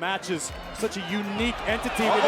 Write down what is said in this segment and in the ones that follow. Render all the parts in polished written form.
Matches such a unique entity within.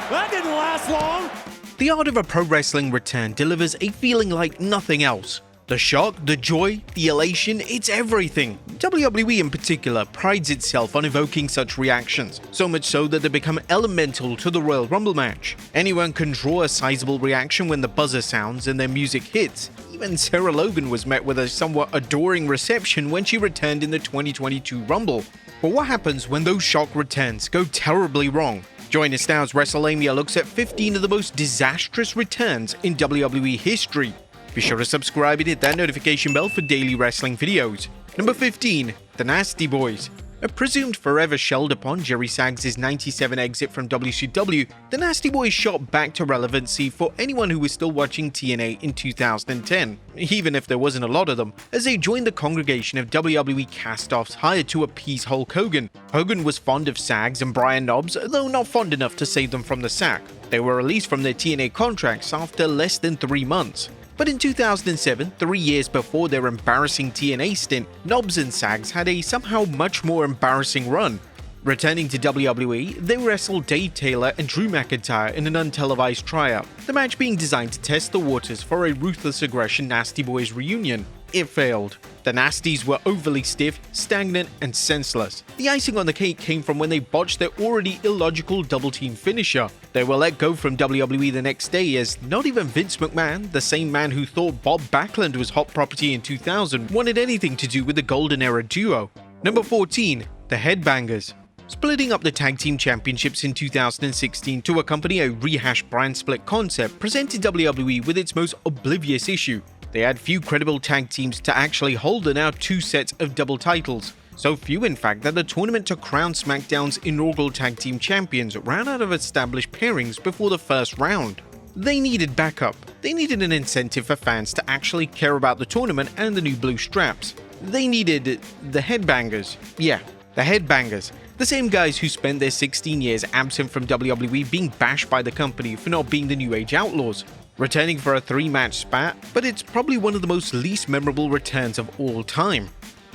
That didn't last long. The art of a pro wrestling return delivers a feeling like nothing else. The shock, the joy, the elation, it's everything. WWE in particular prides itself on evoking such reactions, so much so that they become elemental to the Royal Rumble match. Anyone can draw a sizable reaction when the buzzer sounds and their music hits. Even Sarah Logan was met with a somewhat adoring reception when she returned in the 2022 Rumble. But what happens when those shock returns go terribly wrong? Join us now as Wrestlelamia looks at 15 of the most disastrous returns in WWE history. Be sure to subscribe and hit that notification bell for daily wrestling videos. Number 15. The Nasty Boys. A presumed forever shelled upon Jerry Saggs' '97 exit from WCW, the Nasty Boys shot back to relevancy for anyone who was still watching TNA in 2010, even if there wasn't a lot of them, as they joined the congregation of WWE cast-offs hired to appease Hulk Hogan. Hogan was fond of Saggs and Brian Knobbs, though not fond enough to save them from the sack. They were released from their TNA contracts after less than 3 months. But in 2007, 3 years before their embarrassing TNA stint, Knobbs and Saggs had a somehow much more embarrassing run. Returning to WWE, they wrestled Dave Taylor and Drew McIntyre in an untelevised tryout, the match being designed to test the waters for a Ruthless Aggression Nasty Boys reunion. It failed. The Nasties were overly stiff, stagnant, and senseless. The icing on the cake came from when they botched their already illogical double-team finisher. They were let go from WWE the next day as not even Vince McMahon, the same man who thought Bob Backlund was hot property in 2000, wanted anything to do with the Golden Era duo. Number 14. The Headbangers. Splitting up the Tag Team Championships in 2016 to accompany a rehashed brand split concept presented WWE with its most oblivious issue. They had few credible tag teams to actually hold the now 2 sets of double titles. So few in fact that the tournament to crown SmackDown's inaugural tag team champions ran out of established pairings before the first round. They needed backup. They needed an incentive for fans to actually care about the tournament and the new blue straps. They needed the Headbangers. Yeah, the Headbangers. The same guys who spent their 16 years absent from WWE being bashed by the company for not being the New Age Outlaws. Returning for a 3-match spat, but it's probably one of the most least memorable returns of all time.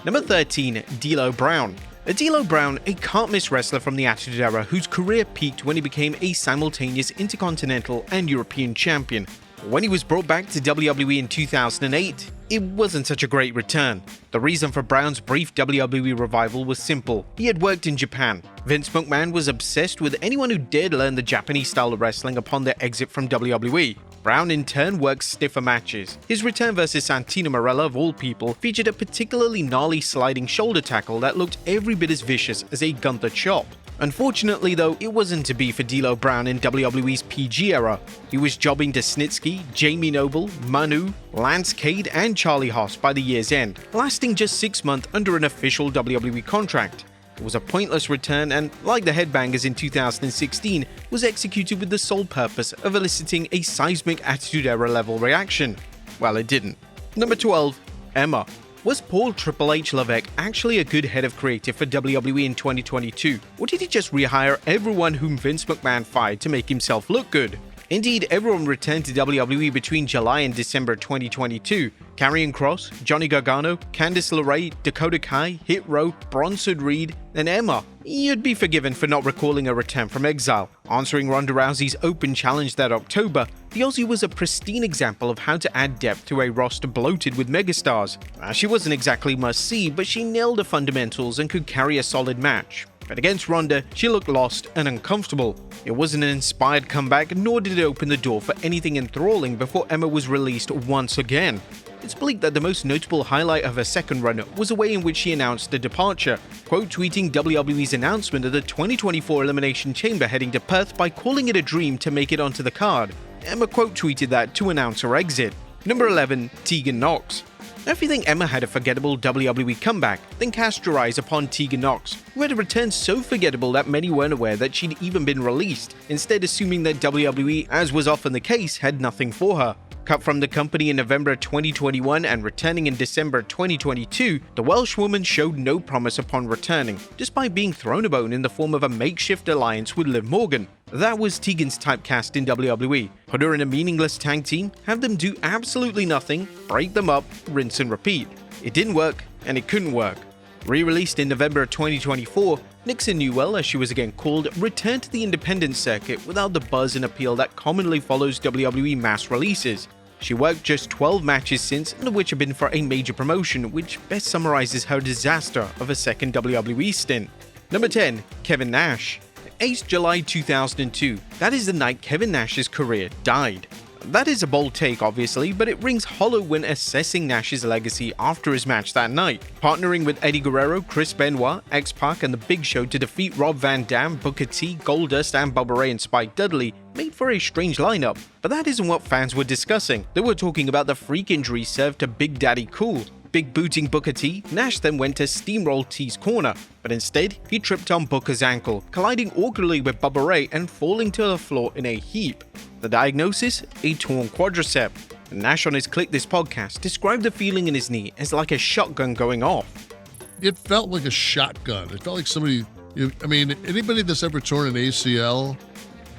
Number 13. D'Lo Brown. D'Lo Brown, a can't-miss wrestler from the Attitude Era whose career peaked when he became a simultaneous Intercontinental and European champion. When he was brought back to WWE in 2008, it wasn't such a great return. The reason for Brown's brief WWE revival was simple. He had worked in Japan. Vince McMahon was obsessed with anyone who dared learn the Japanese style of wrestling upon their exit from WWE. Brown in turn worked stiffer matches. His return versus Santino Marella of all people featured a particularly gnarly sliding shoulder tackle that looked every bit as vicious as a Gunther chop. Unfortunately though, it wasn't to be for D'Lo Brown in WWE's PG era. He was jobbing to Snitsky, Jamie Noble, Manu, Lance Cade and Charlie Haas by the year's end, lasting just 6 months under an official WWE contract. It was a pointless return and, like the Headbangers in 2016, was executed with the sole purpose of eliciting a seismic Attitude Era level reaction. Well, it didn't. Number 12. Emma. Was Paul Triple H Levesque actually a good head of creative for WWE in 2022, or did he just rehire everyone whom Vince McMahon fired to make himself look good? Indeed, everyone returned to WWE between July and December 2022. Karrion Kross, Johnny Gargano, Candice LeRae, Dakota Kai, Hit Row, Bronson Reed, and Emma. You'd be forgiven for not recalling a return from exile. Answering Ronda Rousey's open challenge that October, the Aussie was a pristine example of how to add depth to a roster bloated with megastars. She wasn't exactly must-see, but she nailed the fundamentals and could carry a solid match. But against Ronda, she looked lost and uncomfortable. It wasn't an inspired comeback, nor did it open the door for anything enthralling before Emma was released once again. It's believed that the most notable highlight of her second run was a way in which she announced the departure, quote-tweeting WWE's announcement of the 2024 Elimination Chamber heading to Perth by calling it a dream to make it onto the card. Emma quote-tweeted that to announce her exit. Number 11. Tegan Nox. Now, if you think Emma had a forgettable WWE comeback, then cast your eyes upon Tegan Nox, who had a return so forgettable that many weren't aware that she'd even been released, instead assuming that WWE, as was often the case, had nothing for her. Cut from the company in November 2021 and returning in December 2022, the Welsh woman showed no promise upon returning, despite being thrown a bone in the form of a makeshift alliance with Liv Morgan. That was Tegan's typecast in WWE. Put her in a meaningless tag team, have them do absolutely nothing, break them up, rinse and repeat. It didn't work, and it couldn't work. Re-released in November of 2024, Nixon Newell, as she was again called, returned to the independent circuit without the buzz and appeal that commonly follows WWE mass releases. She worked just 12 matches since, none of which have been for a major promotion, which best summarizes her disaster of a second WWE stint. Number 10. Kevin Nash. Aged July 2002, that is the night Kevin Nash's career died. That is a bold take, obviously, but it rings hollow when assessing Nash's legacy after his match that night. Partnering with Eddie Guerrero, Chris Benoit, X-Pac, and The Big Show to defeat Rob Van Dam, Booker T, Goldust, and Bubba Ray and Spike Dudley made for a strange lineup, but that isn't what fans were discussing. They were talking about the freak injury served to Big Daddy Cool. Big booting Booker T, Nash then went to steamroll T's corner, but instead he tripped on Booker's ankle, colliding awkwardly with Bubba Ray and falling to the floor in a heap. The diagnosis? A torn quadricep. Nash on his Click This podcast described the feeling in his knee as like a shotgun going off. It felt like a shotgun. It felt like somebody, anybody that's ever torn an ACL,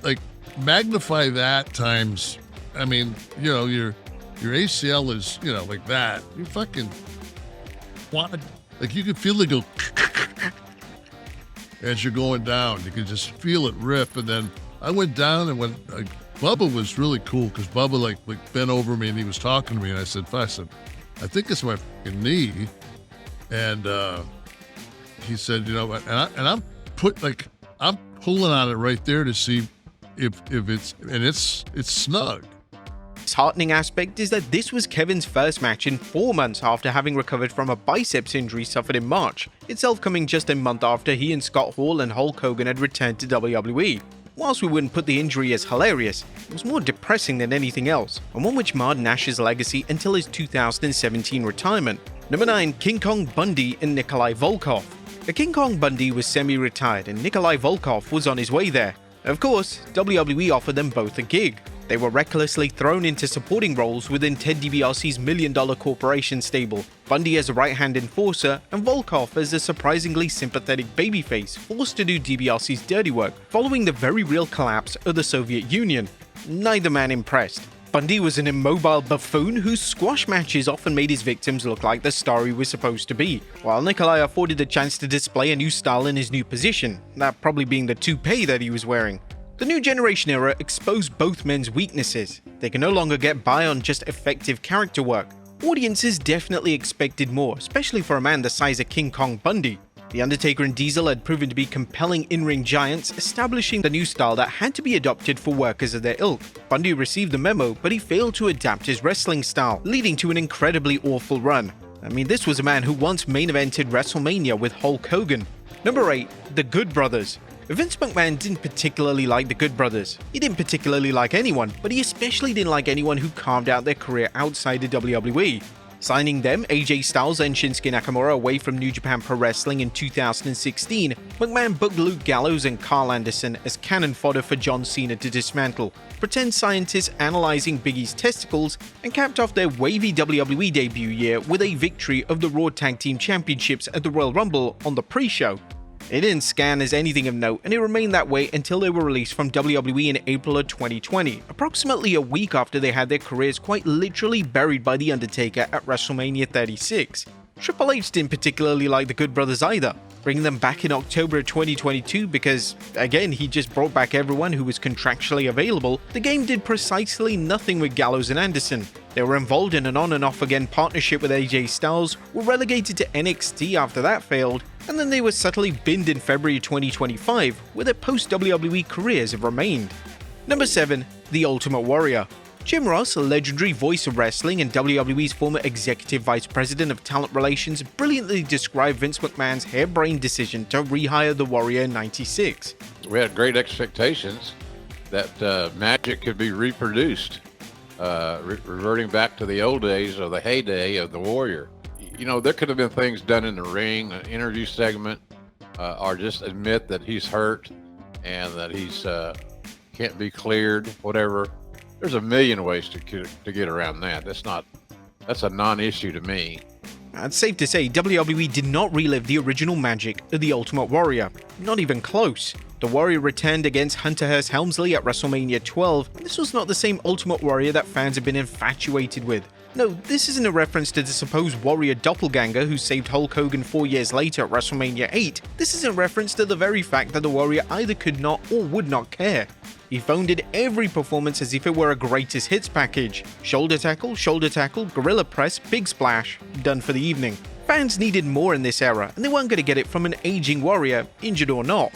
like magnify that times, your ACL is, like that. You fucking want, like you can feel it go as you're going down. You can just feel it rip. And then I went down and Bubba was really cool because Bubba like bent over me and he was talking to me and I said, I think it's my fucking knee. And he said, I'm pulling on it right there to see if it's snug. The heartening aspect is that this was Kevin's first match in 4 months after having recovered from a biceps injury suffered in March, itself coming just a month after he and Scott Hall and Hulk Hogan had returned to WWE. Whilst we wouldn't put the injury as hilarious, it was more depressing than anything else, and one which marred Nash's legacy until his 2017 retirement. Number 9. King Kong Bundy and Nikolai Volkov. The King Kong Bundy was semi-retired and Nikolai Volkov was on his way there. Of course, WWE offered them both a gig. They were recklessly thrown into supporting roles within Ted DiBiase's million-dollar corporation stable, Bundy as a right-hand enforcer and Volkov as a surprisingly sympathetic babyface forced to do DiBiase's dirty work following the very real collapse of the Soviet Union. Neither man impressed. Bundy was an immobile buffoon whose squash matches often made his victims look like the star he was supposed to be, while Nikolai afforded the chance to display a new style in his new position, that probably being the toupee that he was wearing. The new generation era exposed both men's weaknesses. They can no longer get by on just effective character work. Audiences definitely expected more, especially for a man the size of King Kong Bundy. The Undertaker and Diesel had proven to be compelling in-ring giants, establishing the new style that had to be adopted for workers of their ilk. Bundy received the memo, but he failed to adapt his wrestling style, leading to an incredibly awful run. This was a man who once main evented WrestleMania with Hulk Hogan. Number 8. The Good Brothers. Vince McMahon didn't particularly like the Good Brothers. He didn't particularly like anyone, but he especially didn't like anyone who carved out their career outside of WWE. Signing them, AJ Styles and Shinsuke Nakamura, away from New Japan Pro Wrestling in 2016, McMahon booked Luke Gallows and Carl Anderson as cannon fodder for John Cena to dismantle, pretend scientists analyzing Big E's testicles, and capped off their wavy WWE debut year with a victory of the Raw Tag Team Championships at the Royal Rumble on the pre-show. It didn't scan as anything of note, and it remained that way until they were released from WWE in April of 2020, approximately a week after they had their careers quite literally buried by The Undertaker at WrestleMania 36. Triple H didn't particularly like the Good Brothers either, bringing them back in October of 2022 because, again, he just brought back everyone who was contractually available. The game did precisely nothing with Gallows and Anderson. They were involved in an on and off again partnership with AJ Styles, were relegated to NXT after that failed, and then they were subtly binned in February 2025, where their post-WWE careers have remained. Number 7. The Ultimate Warrior. Jim Ross, a legendary voice of wrestling and WWE's former executive vice president of talent relations, brilliantly described Vince McMahon's harebrained decision to rehire the Warrior in '96. We had great expectations that magic could be reproduced, reverting back to the old days or the heyday of the Warrior. There could have been things done in the ring, an interview segment, or just admit that he's hurt and that he's can't be cleared, whatever. There's a million ways to get around that. That's a non-issue to me. It's safe to say WWE did not relive the original magic of the Ultimate Warrior. Not even close. The Warrior returned against Hunter Hearst Helmsley at WrestleMania 12. This was not the same Ultimate Warrior that fans have been infatuated with. No, this isn't a reference to the supposed Warrior doppelganger who saved Hulk Hogan 4 years later at WrestleMania 8. This is a reference to the very fact that the Warrior either could not or would not care. He phoned in every performance as if it were a greatest hits package. Shoulder tackle, gorilla press, big splash, done for the evening. Fans needed more in this era, and they weren't going to get it from an aging Warrior, injured or not.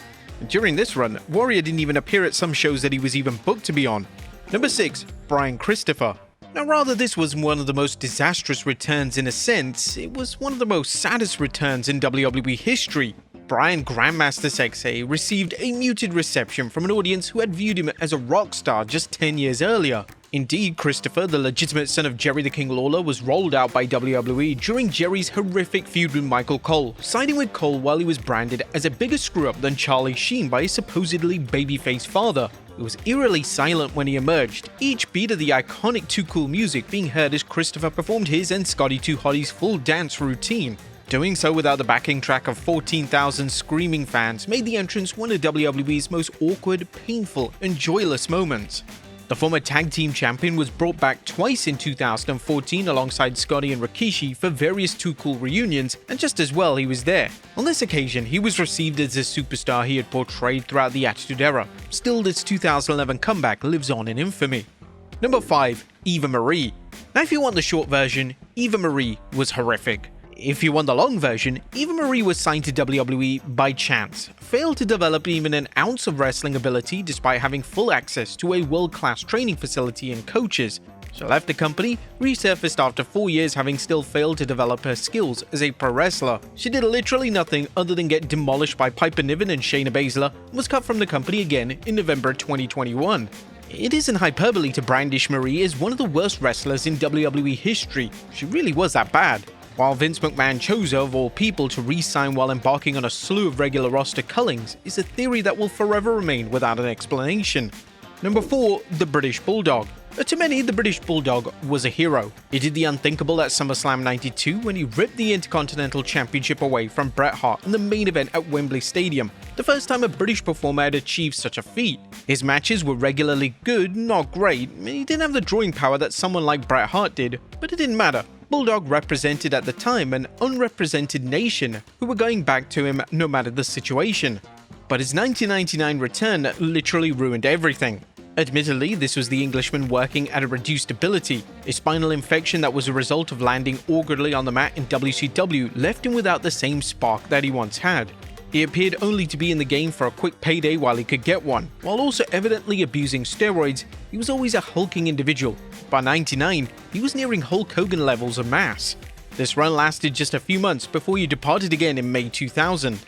During this run, Warrior didn't even appear at some shows that he was even booked to be on. Number 6. Brian Christopher. Now, rather this was one of the most disastrous returns in a sense, it was one of the most saddest returns in WWE history. Brian Grandmaster Sexay received a muted reception from an audience who had viewed him as a rock star just 10 years earlier. Indeed, Christopher, the legitimate son of Jerry the King Lawler, was rolled out by WWE during Jerry's horrific feud with Michael Cole, siding with Cole while he was branded as a bigger screw-up than Charlie Sheen by his supposedly babyface father. It was eerily silent when he emerged, each beat of the iconic Too Cool music being heard as Christopher performed his and Scotty 2 Hotty's full dance routine. Doing so without the backing track of 14,000 screaming fans made the entrance one of WWE's most awkward, painful, and joyless moments. The former tag team champion was brought back twice in 2014 alongside Scotty and Rikishi for various Too Cool reunions, and just as well he was there. On this occasion, he was received as the superstar he had portrayed throughout the Attitude Era. Still, this 2011 comeback lives on in infamy. Number 5. Eva Marie. Now if you want the short version, Eva Marie was horrific. If you want the long version, Eva Marie was signed to WWE by chance, failed to develop even an ounce of wrestling ability despite having full access to a world-class training facility and coaches. She left the company, resurfaced after 4 years having still failed to develop her skills as a pro wrestler. She did literally nothing other than get demolished by Piper Niven and Shayna Baszler and was cut from the company again in November 2021. It isn't hyperbole to brandish Marie as one of the worst wrestlers in WWE history. She really was that bad. While Vince McMahon chose her of all people to re-sign while embarking on a slew of regular roster cullings is a theory that will forever remain without an explanation. Number 4. The British Bulldog. To many, the British Bulldog was a hero. He did the unthinkable at SummerSlam 92 when he ripped the Intercontinental Championship away from Bret Hart in the main event at Wembley Stadium, the first time a British performer had achieved such a feat. His matches were regularly good, not great, and he didn't have the drawing power that someone like Bret Hart did, but it didn't matter. Bulldog represented at the time an unrepresented nation who were going back to him no matter the situation. But his 1999 return literally ruined everything. Admittedly, this was the Englishman working at a reduced ability. A spinal infection that was a result of landing awkwardly on the mat in WCW left him without the same spark that he once had. He appeared only to be in the game for a quick payday while he could get one. While also evidently abusing steroids, he was always a hulking individual. By 99, he was nearing Hulk Hogan levels of mass. This run lasted just a few months before he departed again in May 2000.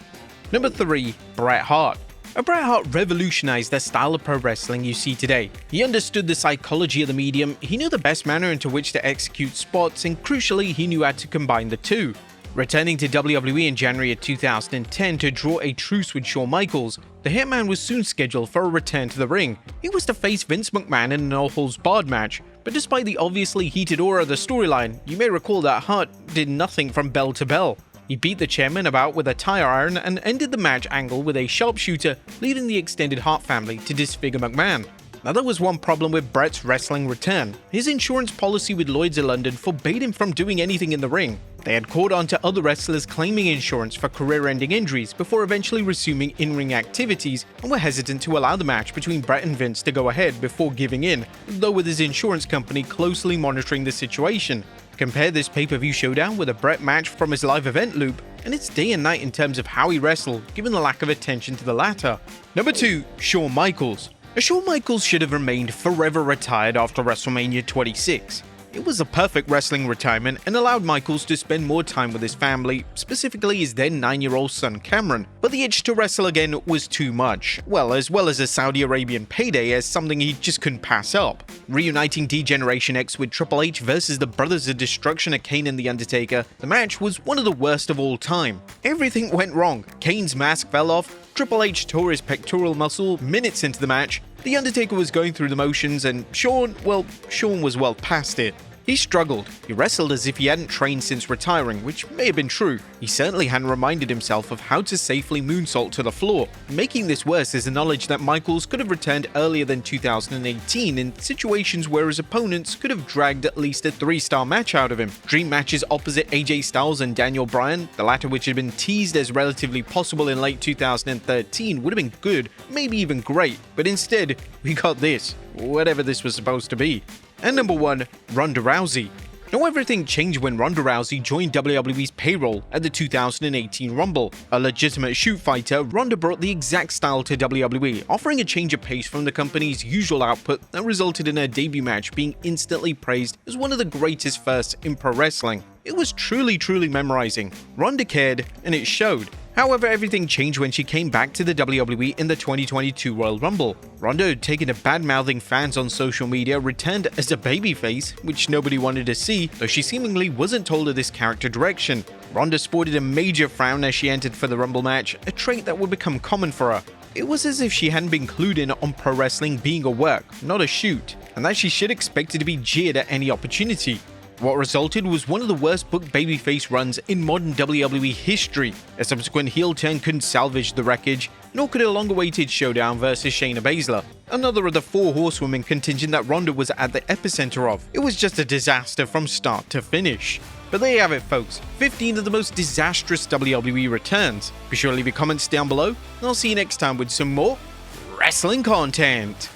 Number 3. Bret Hart. Bret Hart revolutionized the style of pro wrestling you see today. He understood the psychology of the medium, he knew the best manner into which to execute spots, and crucially, he knew how to combine the two. Returning to WWE in January of 2010 to draw a truce with Shawn Michaels, the Hitman was soon scheduled for a return to the ring. He was to face Vince McMahon in an no-holds-barred match, but despite the obviously heated aura of the storyline, you may recall that Hart did nothing from bell to bell. He beat the chairman about with a tire iron and ended the match angle with a sharpshooter, leading the extended Hart family to disfigure McMahon. Now there was one problem with Bret's wrestling return. His insurance policy with Lloyd's of London forbade him from doing anything in the ring. They had caught on to other wrestlers claiming insurance for career-ending injuries before eventually resuming in-ring activities and were hesitant to allow the match between Bret and Vince to go ahead before giving in, though with his insurance company closely monitoring the situation. Compare this pay-per-view showdown with a Bret match from his live event loop, and it's day and night in terms of how he wrestled, given the lack of attention to the latter. Number 2. Shawn Michaels. Shawn Michaels should have remained forever retired after WrestleMania 26. It was a perfect wrestling retirement and allowed Michaels to spend more time with his family, specifically his then 9-year-old son Cameron. But the itch to wrestle again was too much, as well as a Saudi Arabian payday as something he just couldn't pass up. Reuniting D-Generation X with Triple H versus the Brothers of Destruction of Kane and The Undertaker, the match was one of the worst of all time. Everything went wrong. Kane's mask fell off, Triple H tore his pectoral muscle minutes into the match, The Undertaker was going through the motions, and Shawn was well past it. He struggled. He wrestled as if he hadn't trained since retiring, which may have been true. He certainly hadn't reminded himself of how to safely moonsault to the floor. Making this worse is the knowledge that Michaels could have returned earlier than 2018 in situations where his opponents could have dragged at least a 3-star match out of him. Dream matches opposite AJ Styles and Daniel Bryan, the latter which had been teased as relatively possible in late 2013, would have been good, maybe even great, but instead, we got this, whatever this was supposed to be. And number 1, Ronda Rousey. Now everything changed when Ronda Rousey joined WWE's payroll at the 2018 Rumble. A legitimate shoot fighter, Ronda brought the exact style to WWE, offering a change of pace from the company's usual output that resulted in her debut match being instantly praised as one of the greatest firsts in pro wrestling. It was truly memorizing. Ronda cared, and it showed. However, everything changed when she came back to the WWE in the 2022 Royal Rumble. Ronda had taken to bad-mouthing fans on social media, returned as a babyface, which nobody wanted to see, though she seemingly wasn't told of this character direction. Ronda sported a major frown as she entered for the Rumble match, a trait that would become common for her. It was as if she hadn't been clued in on pro wrestling being a work, not a shoot, and that she should expect to be jeered at any opportunity. What resulted was one of the worst booked babyface runs in modern WWE history. A subsequent heel turn couldn't salvage the wreckage, nor could a long-awaited showdown versus Shayna Baszler, another of the 4 horsewomen contingent that Ronda was at the epicenter of. It was just a disaster from start to finish. But there you have it, folks, 15 of the most disastrous WWE returns. Be sure to leave your comments down below, and I'll see you next time with some more wrestling content.